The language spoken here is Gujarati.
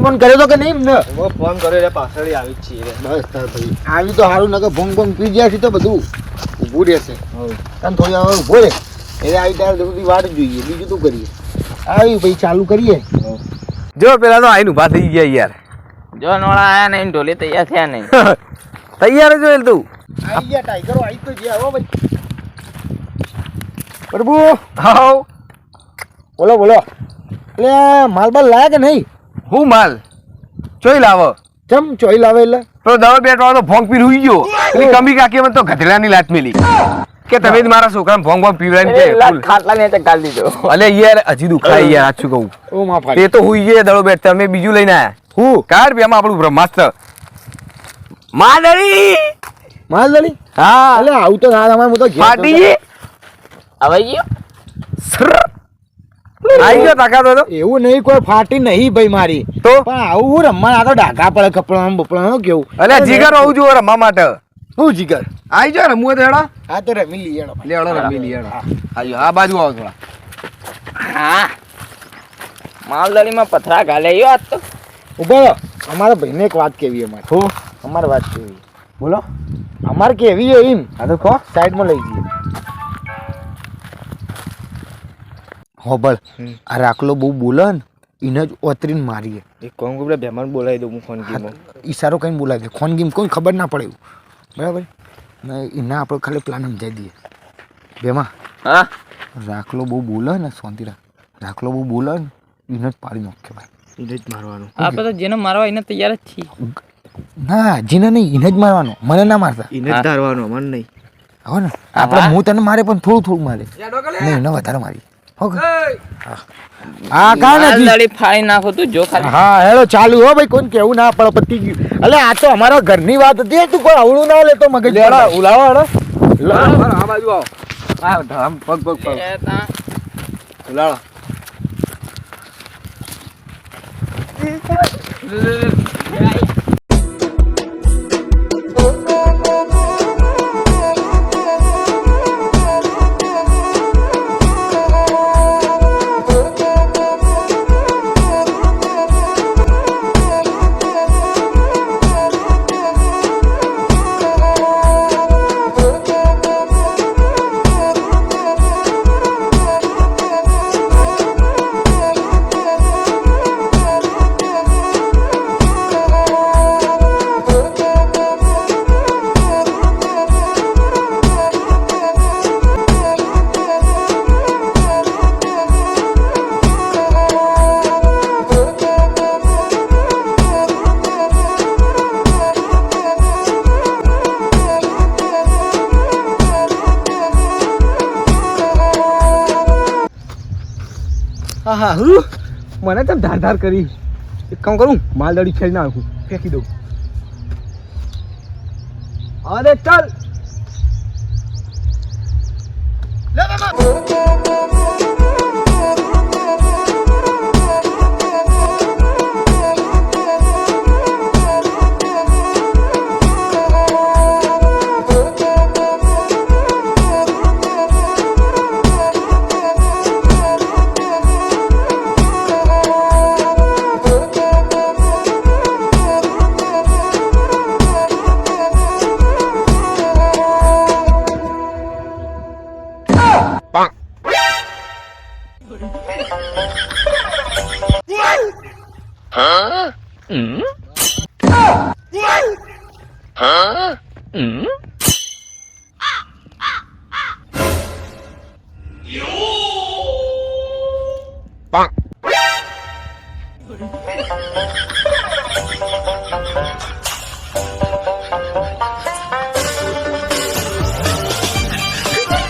ફોન કર્યો તો કે નહીં ને? ફોન કર્યો એટલે પાછળ આવી જ છીએ. બસ તાર ભાઈ આવી તો સારું નકર ભોંગ ભોંગ પી ગયા છે તો બધું ઊભું રહેશે. કારણ થોડી વાર ઊભો રહે એટલે આવી ત્યારે સુધી વાટ જોઈએ, બીજું શું કરીએ? આવી ભાઈ ચાલુ કરીએ. જો પેલા તો આઈને ઊભા થઈ ગયા યાર. જો નોળા આયા નહીં, ઢોલી તૈયાર થયા નહીં. તૈયાર જ હોય તું. આવી ગયા ટાઈગરો આવી તો ગયા હો ભાઈ. પ્રભુ હાઉ બોલો બોલો. એટલે માલ બાલ લાયા કે નહીં? હું માલ ચોઈ લાવો. ચમ ચોઈ લાવે એટલે? પેલો દવા બેઠો તો ભોંગ પી રૂઈ ગયો. પેલી કમી કાકી મને તો ગધેડાની લાત મેલી કે તમે જ મારા છોકરાને ભોંગ ભોંગ પીવડાવીને એ લાત કે ખાટલા ને ચકાલ દીધો. અલે યાર હજી દુખાય યાર સાચું કહું. ઓ માં તે તો હુઈ ગયે દડો બેઠ તમે બીજું લઈને આયા. હું કાઢ બેમાં આપણું બ્રહ્માસ્ત્ર માદરી માલ દળી? હા એટલે આવું તો ના તમારે હું તો ઘેર ફાટી ગઈ. હવે ગયો આઈ ગયો તાકાત હતો એવું નહીં, કોઈ ફાટી નહીં ભાઈ મારી તો પણ આવું રમવા આ તો ડાઘા પડે કપડાં બપડા કેવું. અલે જીગર હોવું જોઈએ રમવા માટે. હું જીગર આઈ જાવ રમવું તો હેડા હા તો રમી લઈએ. લેડો રમી લઈએ. આજો આ બાજુ આવો થોડા. હા માલદડીમાં પથરા ઘાલે આવ્યો આજ તો. ઉભો રહો. અમારા ભાઈને એક વાત કેવી અમારે. હું અમારે વાત કેવી બોલો. અમારે કેવી હોય એમ. હા તો કહો. સાઈડમાં લઈ જઈએ. હોબળ આ રાખલો બહુ બોલે ને એને જ ઓતરીને મારીએ. એક કોણ કોઈ બેમાન બોલાવી દઉં હું ફોન ગીમાં. ઈશારો કઈ બોલાવી દે. ખોન ગીમ કોઈ ખબર ના પડે એવું બરાબર ને. એના આપણે ખાલી પ્લાન સમજાવી દઈએ બેમાં. હા રાખલો બહુ બોલે ને શાંતિ રાખ. રાખલો બહુ બોલે ને એને જ પાડી નાખે ભાઈ. એને જ મારવાનું. આપણે તો જેને મારવા એને તૈયાર જ છીએ. ના જીને નહીં એને જ મારવાનો, મને ના મારતા. એને જ ધારવાનું મને નહીં. હવે ને આપણે હું તને મારે પણ થોડું થોડું મારે નહીં, એને વધારે મારી. હા કાને માલદડી ફાડી નાખો તું જો ખાલી. હા હેલો ચાલુ હો ભાઈ, કોઈને કેવું ના પડે પતી ગયું. એટલે આ તો અમારા ઘરની વાત હતી, તું કોઈ અવળું ના લેતો મગજ. લેડા ઉલાવો હેડા. આ બાજુ આવો. આ ધામ પગ પગ પગ એ તા ઉલાળો. હા હા મને તો ધાર ધાર કરી. એક કામ કરું, માલદડી ખેડી નાખું, ફેંકી દઉં. અરે ચાલ Bonk.